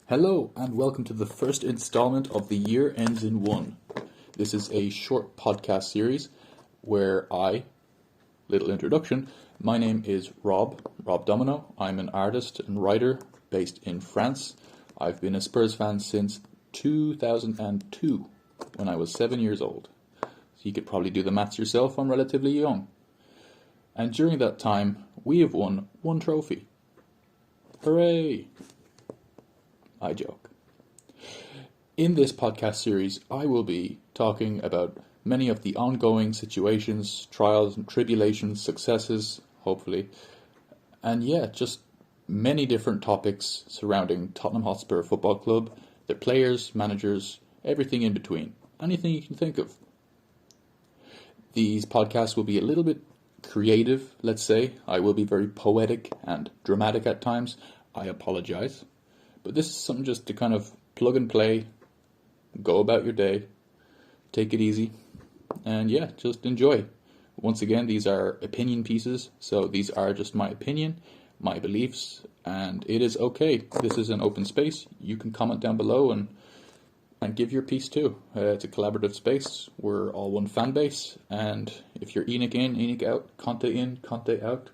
Hello and welcome to the first installment of The Year Ends in One. This is a short podcast series where little introduction, my name is Rob Domino. I'm an artist and writer based in France. I've been a Spurs fan since 2002 when I was 7 years old. So you could probably do the maths yourself, I'm relatively young. And during that time, we have won one trophy. Hooray! I joke. In this podcast series, I will be talking about many of the ongoing situations, trials and tribulations, successes, hopefully, and just many different topics surrounding Tottenham Hotspur Football Club, their players, managers, everything in between, anything you can think of. These podcasts will be a little bit creative, let's say. I will be very poetic and dramatic at times. I apologize. But this is something just to kind of plug and play, go about your day, take it easy, and just enjoy. Once again, these are opinion pieces, so these are just my opinion, my beliefs, and it is okay. This is an open space. You can comment down below and give your piece too. It's a collaborative space. We're all one fan base, and if you're Enoch in, Enoch out, Conte out.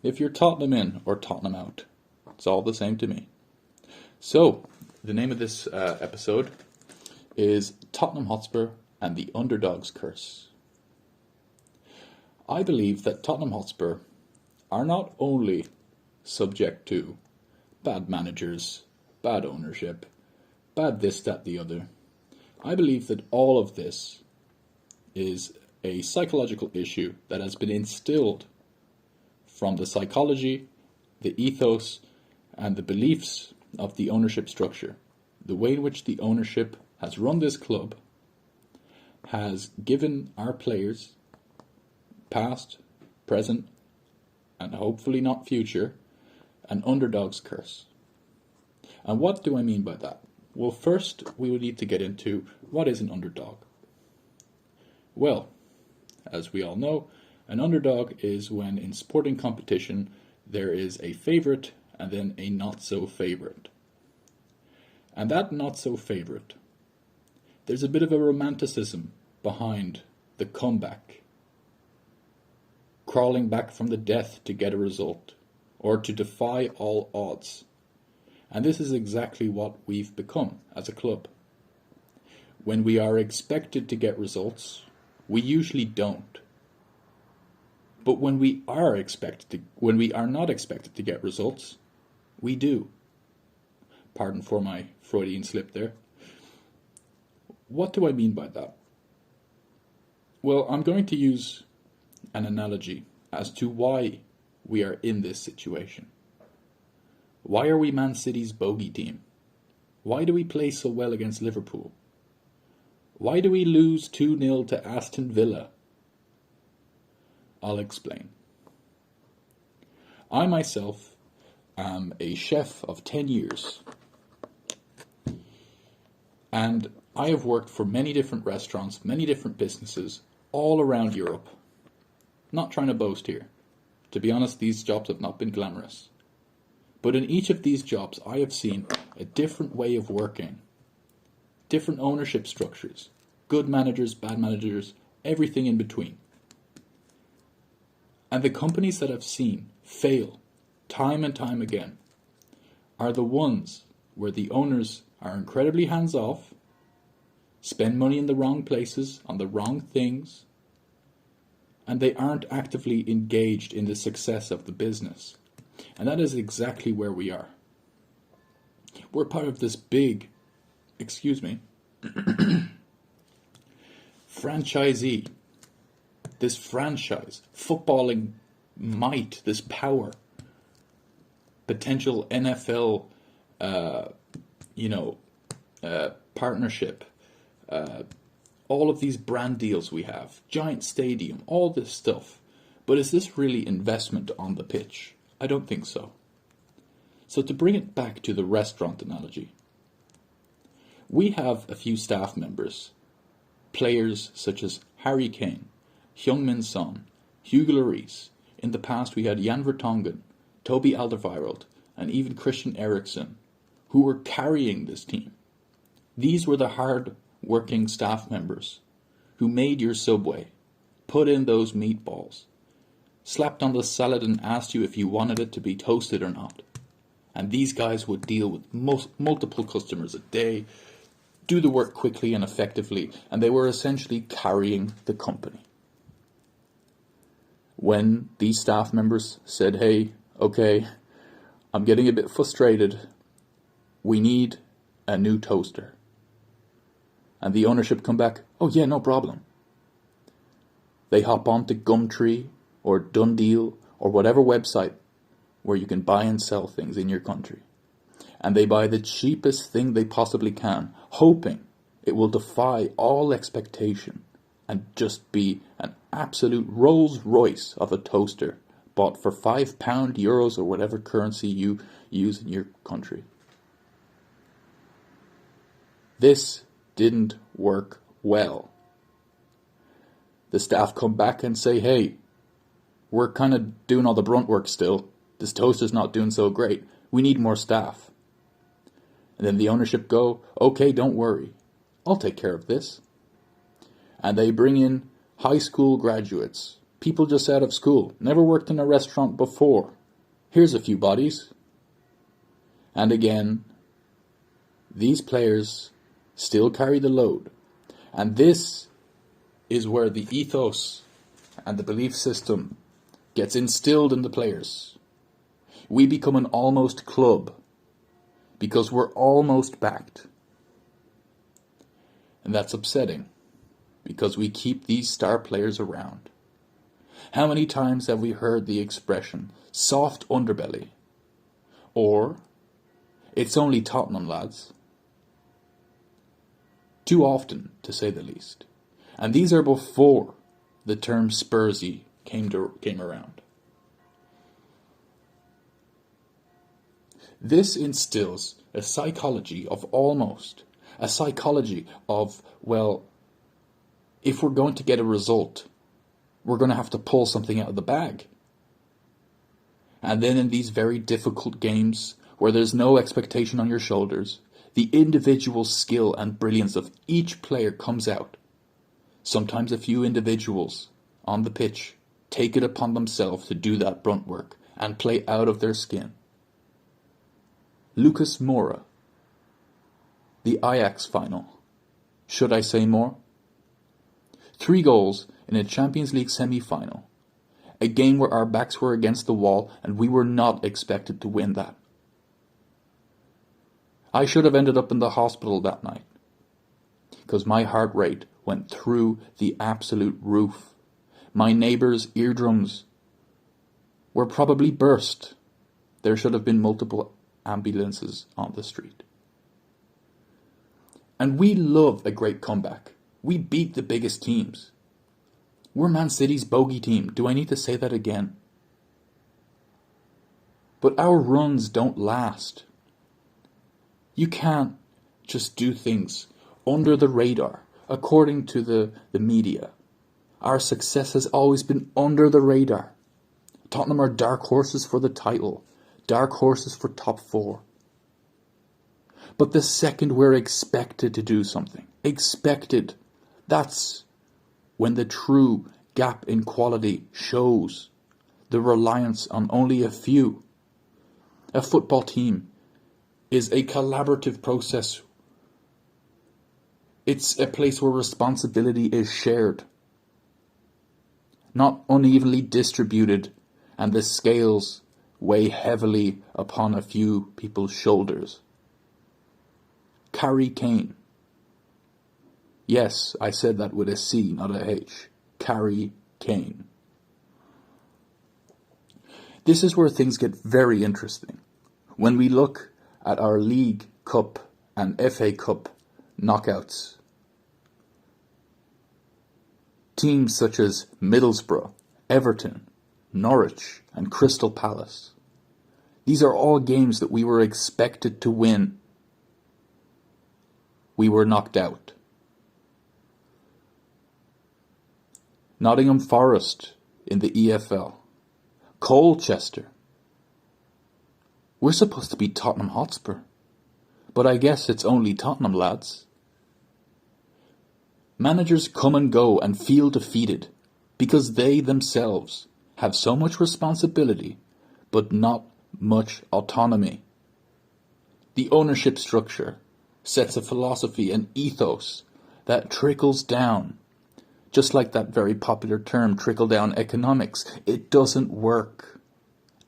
If you're Tottenham in or Tottenham out, it's all the same to me. So, the name of this episode is Tottenham Hotspur and the Underdog's Curse. I believe that Tottenham Hotspur are not only subject to bad managers, bad ownership, bad this, that, the other. I believe that all of this is a psychological issue that has been instilled from the psychology, the ethos, and the beliefs of the ownership structure. The way in which the ownership has run this club has given our players, past, present, and hopefully not future, an underdog's curse. And what do I mean by that? Well, first we would need to get into what is an underdog. Well, as we all know, an underdog is when in sporting competition there is a favourite and then a not-so-favourite. And that not-so-favourite, there's a bit of a romanticism behind the comeback. Crawling back from the death to get a result, or to defy all odds. And this is exactly what we've become as a club. When we are expected to get results, we usually don't. But when we are not expected to get results, we do. Pardon for my Freudian slip there. What do I mean by that? Well, I'm going to use an analogy as to why we are in this situation. Why are we Man City's bogey team? Why do we play so well against Liverpool? Why do we lose 2-0 to Aston Villa? I'll explain. I myself am a chef of 10 years. And I have worked for many different restaurants, many different businesses, all around Europe. Not trying to boast here. To be honest, these jobs have not been glamorous. But in each of these jobs, I have seen a different way of working. Different ownership structures. Good managers, bad managers, everything in between. And the companies that I've seen fail time and time again are the ones where the owners are incredibly hands-off, spend money in the wrong places, on the wrong things, and they aren't actively engaged in the success of the business. And that is exactly where we are. We're part of this big, franchisee, this franchise, footballing might, this power, potential NFL, partnership, all of these brand deals we have, giant stadium, all this stuff. But is this really investment on the pitch? I don't think so. So to bring it back to the restaurant analogy, we have a few staff members, players such as Harry Kane, Heung-min Son, Hugo Lloris. In the past we had Jan Vertonghen, Toby Alderweireld, and even Christian Eriksen, who were carrying this team. These were the hard-working staff members who made your Subway, put in those meatballs, slapped on the salad and asked you if you wanted it to be toasted or not. And these guys would deal with multiple customers a day, do the work quickly and effectively, and they were essentially carrying the company. When these staff members said, hey, okay, I'm getting a bit frustrated, we need a new toaster. And the ownership come back, oh yeah, no problem. They hop on to Gumtree or Dundeal or whatever website where you can buy and sell things in your country. And they buy the cheapest thing they possibly can, hoping it will defy all expectation and just be an absolute Rolls Royce of a toaster bought for £5, euros, or whatever currency you use in your country. This didn't work well. The staff come back and say, hey, we're kind of doing all the brunt work still. This toaster's not doing so great. We need more staff. And then the ownership go, okay, don't worry. I'll take care of this. And they bring in high school graduates, people just out of school, never worked in a restaurant before. Here's a few bodies. And again, these players still carry the load. And this is where the ethos and the belief system gets instilled in the players. We become an almost club because we're almost backed. And that's upsetting because we keep these star players around. How many times have we heard the expression, soft underbelly? Or, it's only Tottenham, lads. Too often, to say the least. And these are before the term Spursy came around. This instills a psychology of almost, a psychology of, well, if we're going to get a result, we're going to have to pull something out of the bag. And then in these very difficult games, where there's no expectation on your shoulders, the individual skill and brilliance of each player comes out. Sometimes a few individuals on the pitch take it upon themselves to do that brunt work and play out of their skin. Lucas Moura, the Ajax final. Should I say more? 3 goals in a Champions League semi-final. A game where our backs were against the wall and we were not expected to win that. I should have ended up in the hospital that night because my heart rate went through the absolute roof. My neighbours' eardrums were probably burst. There should have been multiple ambulances on the street. And we love a great comeback. We beat the biggest teams. We're Man City's bogey team. Do I need to say that again? But our runs don't last. You can't just do things under the radar, according to the media. Our success has always been under the radar. Tottenham are dark horses for the title, dark horses for top 4. But the second we're expected to do something, that's when the true gap in quality shows. The reliance on only a few. A football team is a collaborative process. It's a place where responsibility is shared, not unevenly distributed, and the scales weigh heavily upon a few people's shoulders. Harry Kane. Yes, I said that with a C, not a H. Harry Kane. This is where things get very interesting. When we look at our League Cup and FA Cup knockouts, teams such as Middlesbrough, Everton, Norwich and Crystal Palace, these are all games that we were expected to win. We were knocked out. Nottingham Forest in the EFL, Colchester. We're supposed to be Tottenham Hotspur. But I guess it's only Tottenham, lads. Managers come and go and feel defeated because they themselves have so much responsibility but not much autonomy. The ownership structure sets a philosophy and ethos that trickles down. Just like that very popular term, trickle-down economics. It doesn't work.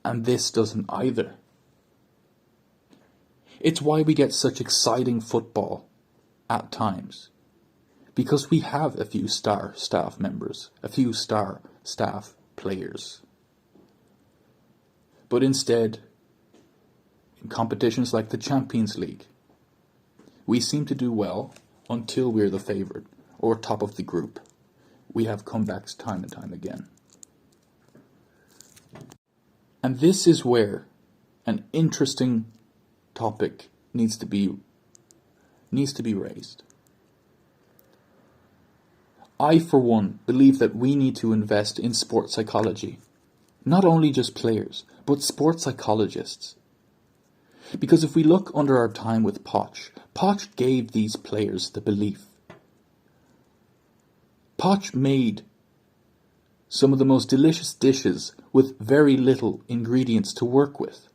And this doesn't either. It's why we get such exciting football at times. Because we have a few star staff members, a few star staff players. But instead, in competitions like the Champions League, we seem to do well until we're the favourite or top of the group. We have comebacks time and time again. And this is where an interesting topic needs to be raised. I, for one, believe that we need to invest in sports psychology. Not only just players, but sports psychologists. Because if we look under our time with Poch, Poch gave these players the belief. Poch made some of the most delicious dishes with very little ingredients to work with.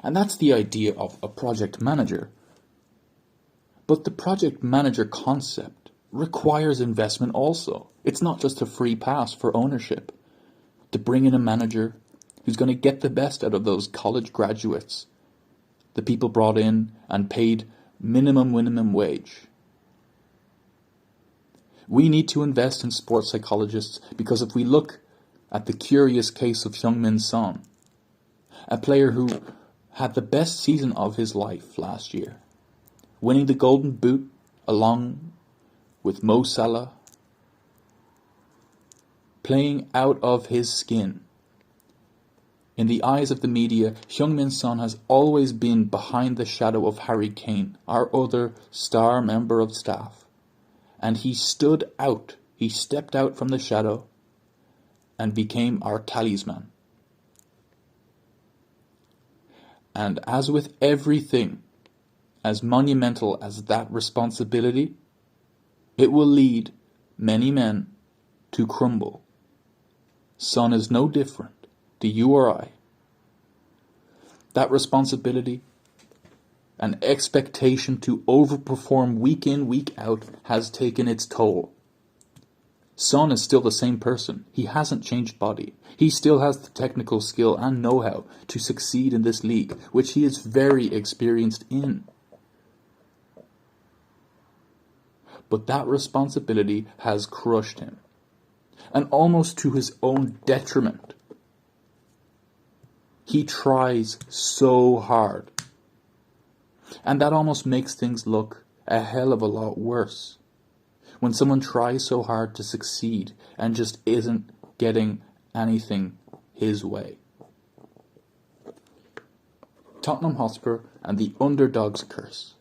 And that's the idea of a project manager. But the project manager concept requires investment also. It's not just a free pass for ownership. To bring in a manager who's going to get the best out of those college graduates, the people brought in and paid minimum wage. We need to invest in sports psychologists because if we look at the curious case of Heung-min Son, a player who had the best season of his life last year, winning the Golden Boot along with Mo Salah, playing out of his skin. In the eyes of the media, Heung-min Son has always been behind the shadow of Harry Kane, our other star member of staff. And he stood out, he stepped out from the shadow and became our talisman. And as with everything, as monumental as that responsibility, it will lead many men to crumble. Son is no different to you or I. That responsibility and expectation to overperform week in, week out has taken its toll. Son is still the same person. He hasn't changed body. He still has the technical skill and know-how to succeed in this league, which he is very experienced in. But that responsibility has crushed him, and almost to his own detriment. He tries so hard. And that almost makes things look a hell of a lot worse. When someone tries so hard to succeed and just isn't getting anything his way. Tottenham Hotspur and the Underdog's curse.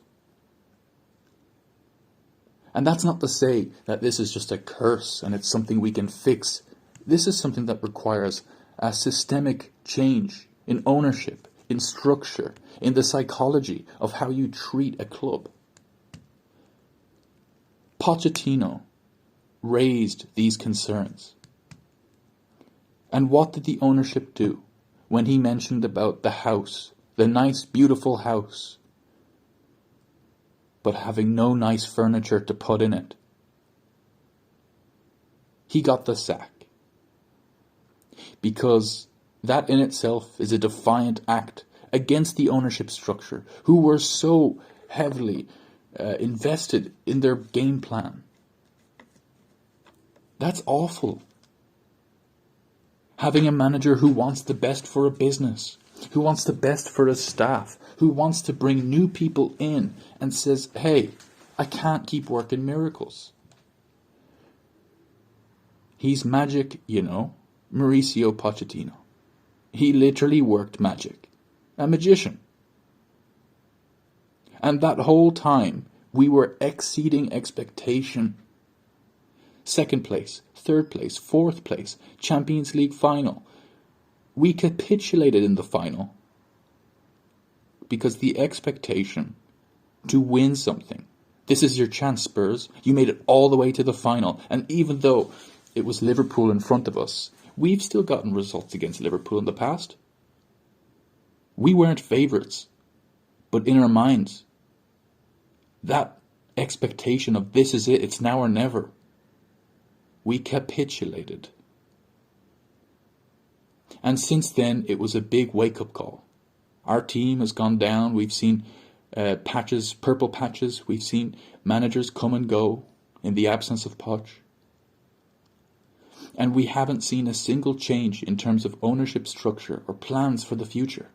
And that's not to say that this is just a curse and it's something we can fix. This is something that requires a systemic change in ownership, in structure, in the psychology of how you treat a club. Pochettino raised these concerns. And what did the ownership do when he mentioned about the house, the nice, beautiful house, but having no nice furniture to put in it? He got the sack. Because that in itself is a defiant act against the ownership structure, who were so heavily invested in their game plan. That's awful. Having a manager who wants the best for a business, who wants the best for a staff, who wants to bring new people in and says, hey, I can't keep working miracles. He's magic, you know, Mauricio Pochettino. He literally worked magic. A magician. And that whole time, we were exceeding expectation. 2nd place, 3rd place, 4th place, Champions League final. We capitulated in the final because the expectation to win something. This is your chance, Spurs. You made it all the way to the final. And even though it was Liverpool in front of us, we've still gotten results against Liverpool in the past. We weren't favourites. But in our minds, that expectation of this is it, it's now or never, we capitulated. And since then, it was a big wake-up call. Our team has gone down. We've seen purple patches. We've seen managers come and go in the absence of Poch. And we haven't seen a single change in terms of ownership structure or plans for the future.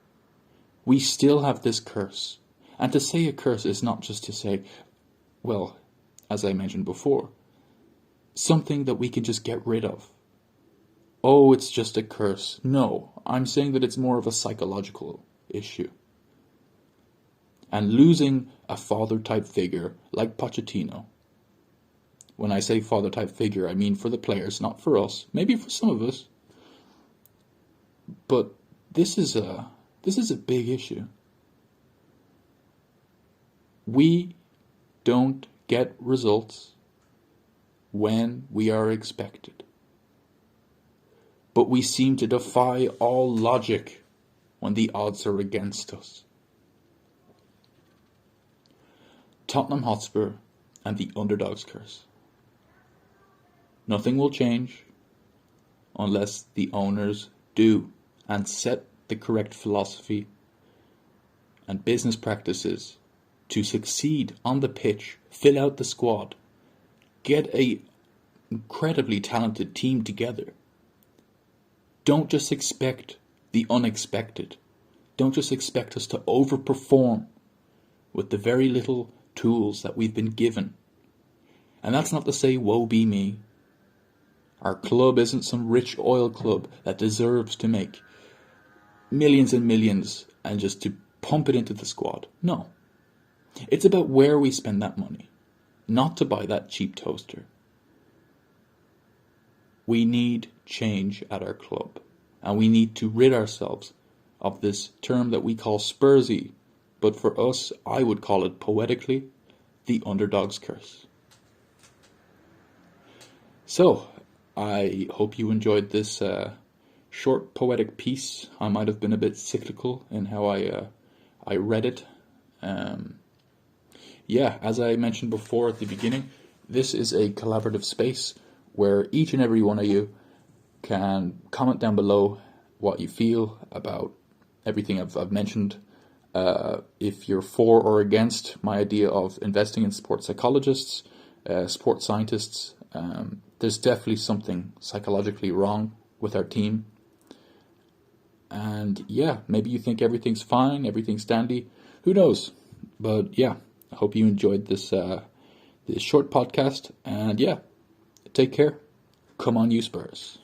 We still have this curse. And to say a curse is not just to say, well, as I mentioned before, something that we can just get rid of. Oh, it's just a curse. No, I'm saying that it's more of a psychological issue. And losing a father-type figure like Pochettino, when I say father-type figure, I mean for the players, not for us. Maybe for some of us. But this is a big issue. We don't get results when we are expected. But we seem to defy all logic when the odds are against us. Tottenham Hotspur and the Underdog's curse. Nothing will change unless the owners do and set the correct philosophy and business practices to succeed on the pitch, fill out the squad, get a incredibly talented team together. Don't just expect the unexpected. Don't just expect us to overperform with the very little tools that we've been given. And that's not to say, woe be me. Our club isn't some rich oil club that deserves to make millions and millions and just to pump it into the squad. No. It's about where we spend that money, not to buy that cheap toaster. We need change at our club, and we need to rid ourselves of this term that we call Spursy, but for us, I would call it poetically, the Underdog's curse. So, I hope you enjoyed this short poetic piece. I might have been a bit cyclical in how I read it. As I mentioned before at the beginning, this is a collaborative space where each and every one of you can comment down below what you feel about everything I've mentioned. If you're for or against my idea of investing in sports psychologists, sports scientists, there's definitely something psychologically wrong with our team. And maybe you think everything's fine, everything's dandy. Who knows? But I hope you enjoyed this short podcast. And take care. Come on, you Spurs.